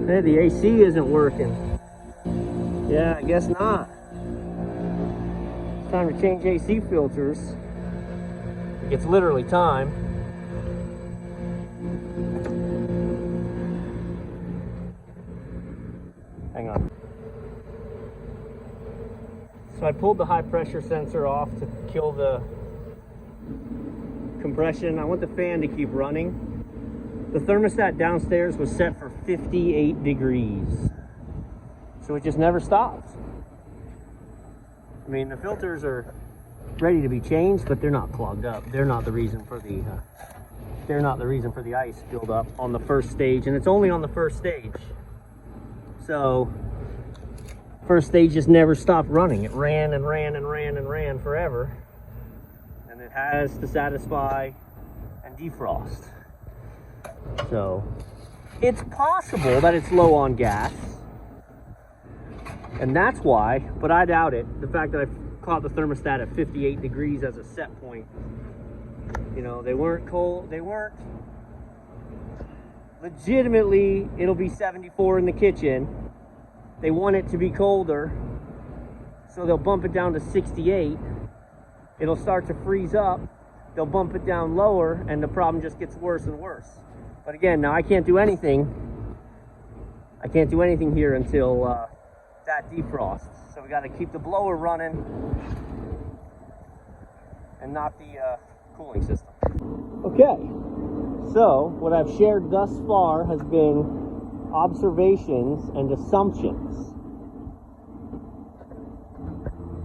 Hey, the AC isn't working. Yeah, I guess not. It's time to change AC filters. It's literally time. Hang on. So I pulled the high pressure sensor off to kill the compression. I want the fan to keep running. The thermostat downstairs was set for 58 degrees. So it just never stops. I mean, the filters are ready to be changed, but they're not clogged up. They're not the reason for the ice buildup on the first stage, and it's only on the first stage. So first stage just never stopped running. It ran and ran and ran and ran forever, and it has to satisfy and defrost. So it's possible that it's low on gas, and that's why, but I doubt it. The fact that I caught the thermostat at 58 degrees as a set point, you know, they weren't cold, they weren't legitimately, it'll be 74 in the kitchen. They want it to be colder, so they'll bump it down to 68. It'll start to freeze up, they'll bump it down lower, and the problem just gets worse and worse. But again, now I can't do anything. I can't do anything here until that defrosts. So we got to keep the blower running and not the cooling system. Okay, so what I've shared thus far has been observations and assumptions.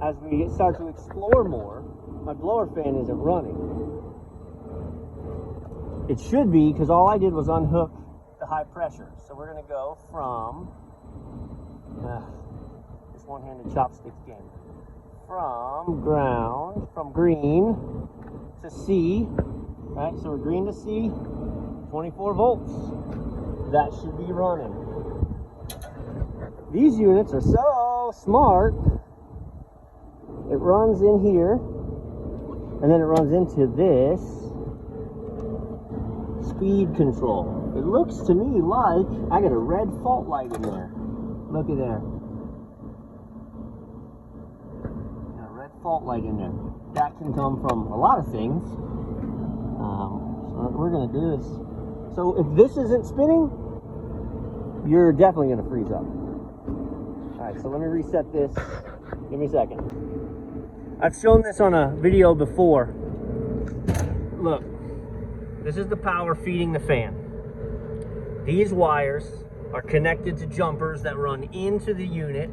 As we start to explore more, my blower fan isn't running. It should be, because all I did was unhook the high pressure. So we're going to go from this one-handed chopsticks game. From ground, from green to C, right? So we're green to C, 24 volts. That should be running. These units are so smart. It runs in here, and then it runs into this speed control. It looks to me like I got a red fault light in there. Look at there. Got a red fault light in there. That can come from a lot of things. So what we're going to do is, so if this isn't spinning, you're definitely going to freeze up. Alright, so let me reset this. Give me a second. I've shown this on a video before. Look. This is the power feeding the fan. These wires are connected to jumpers that run into the unit,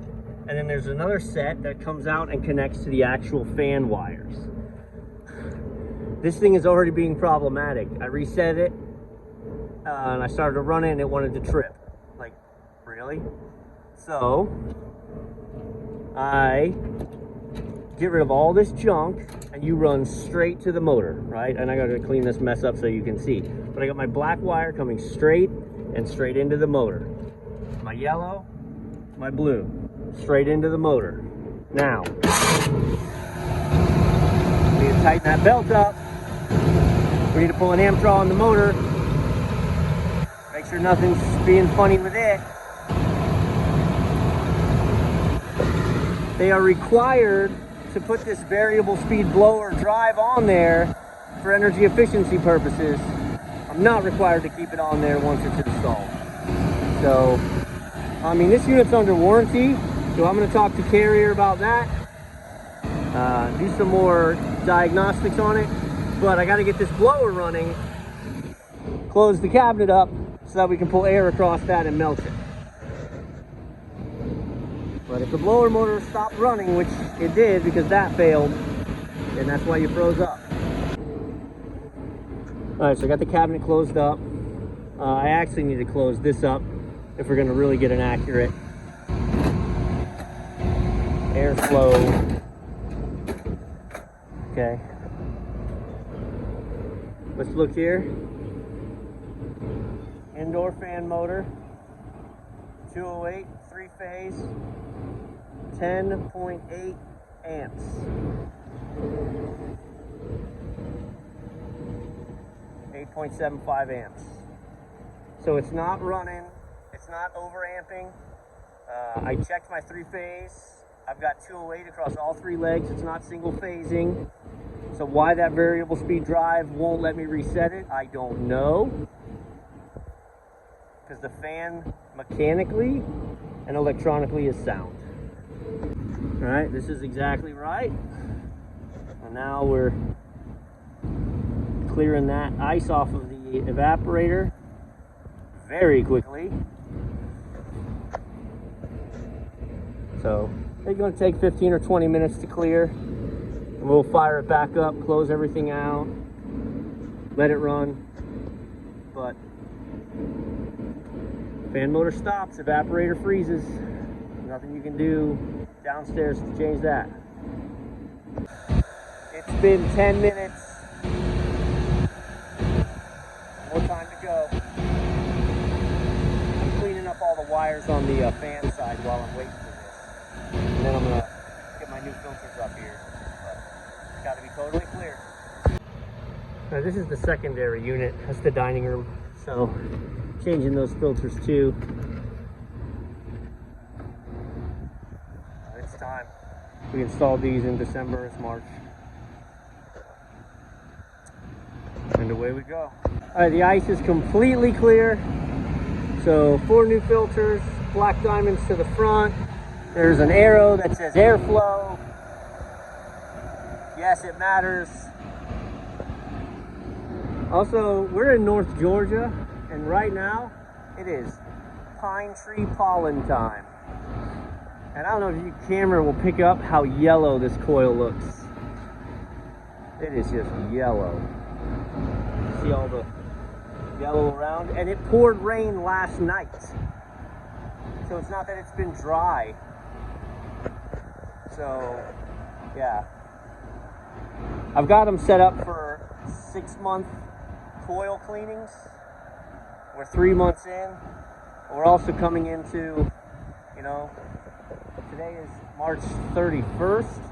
and then there's another set that comes out and connects to the actual fan wires. This thing is already being problematic. I reset it, and I started to run it, and it wanted to trip. Like, really? So, I get rid of all this junk, and you run straight to the motor, right? And I gotta clean this mess up so you can see. But I got my black wire coming straight and straight into the motor. My yellow, my blue, straight into the motor. Now, we need to tighten that belt up. We need to pull an amp draw on the motor. Make sure nothing's being funny with it. They are required to put this variable speed blower drive on there for energy efficiency purposes. I'm not required to keep it on there once it's installed. So, I mean, this unit's under warranty, so I'm going to talk to Carrier about that. Do some more diagnostics on it, but I got to get this blower running, close the cabinet up so that we can pull air across that and melt it. But if the blower motor stopped running, which it did because that failed, and that's why you froze up. Alright, so I got the cabinet closed up. I actually need to close this up if we're going to really get an accurate airflow. Okay. Let's look here. Indoor fan motor, 208, 3-phase. 10.8 amps. 8.75 amps. So it's not running It's not overamping. I checked my 3-phase. I've got 208 across all 3 legs. It's not single phasing. So why that variable speed drive won't let me reset it, I don't know. Because the fan mechanically and electronically is sound. All right, this is exactly right. And now we're clearing that ice off of the evaporator very quickly. So it's going to take 15 or 20 minutes to clear. And we'll fire it back up, close everything out, let it run. But fan motor stops, evaporator freezes. Nothing you can do downstairs to change that. It's been 10 minutes. More time to go. I'm cleaning up all the wires on the fan side while I'm waiting for this. And then I'm gonna get my new filters up here. But it's gotta be totally clear. Now this is the secondary unit. That's the dining room. So changing those filters too. It's time. We installed these in December. It's March. And away we go. All right, the ice is completely clear. So 4 new filters, black diamonds to the front. There's an arrow that says airflow. Yes, it matters. Also, we're in North Georgia, and right now it is pine tree pollen time. And I don't know if your camera will pick up how yellow this coil looks. It is just yellow. See all the yellow around? And it poured rain last night. So it's not that it's been dry. So, yeah. I've got them set up for 6-month coil cleanings. We're 3 months in. We're also coming into, you know, today is March 31st.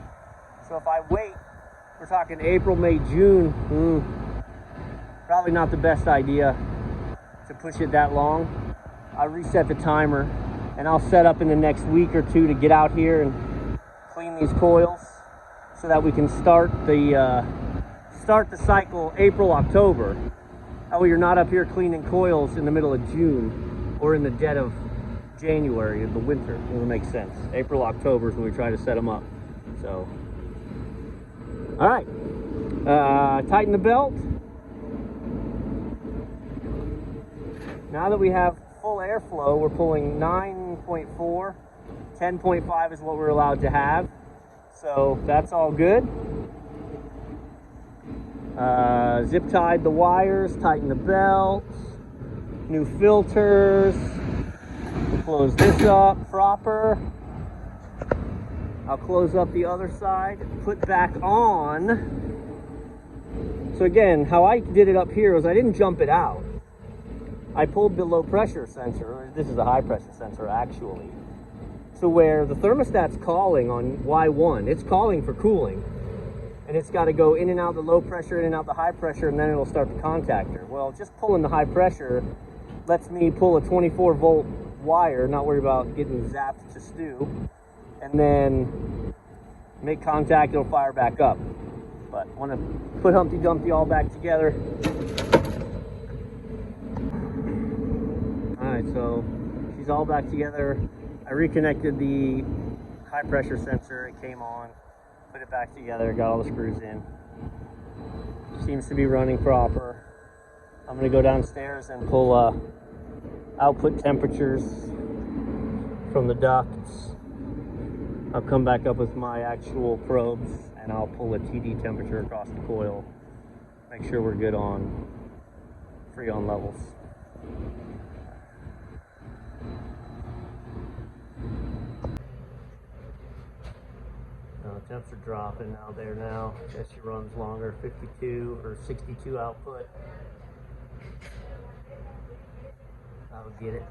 So if I wait, we're talking April, May, June. Probably not the best idea to push it that long. I'll reset the timer and I'll set up in the next week or 2 to get out here and clean these coils so that we can start the cycle April, October. That way you're not up here cleaning coils in the middle of June or in the dead of January in the winter. It'll make sense. April, October is when we try to set them up. So, all right, tighten the belt. Now that we have full airflow, we're pulling 9.4, 10.5 is what we're allowed to have. So that's all good. Zip tied the wires, tighten the belt, new filters. We'll close this up proper. I'll close up the other side, put back on. So again, how I did it up here was I didn't jump it out. I pulled the low pressure sensor, this is a high pressure sensor actually, to where the thermostat's calling on Y1, it's calling for cooling. And it's got to go in and out the low pressure, in and out the high pressure, and then it'll start the contactor. Well, just pulling the high pressure lets me pull a 24 volt wire, not worry about getting zapped to stew, and then make contact, it'll fire back up. But I want to put Humpty Dumpty all back together. Alright, so she's all back together. I reconnected the high pressure sensor, it came on. Put it back together, got all the screws in. Seems to be running proper. I'm gonna go downstairs and pull output temperatures from the ducts. I'll come back up with my actual probes and I'll pull a TD temperature across the coil. Make sure we're good on freon levels. Temps are dropping out there now. Guess she runs longer, 52 or 62 output. That'll get it.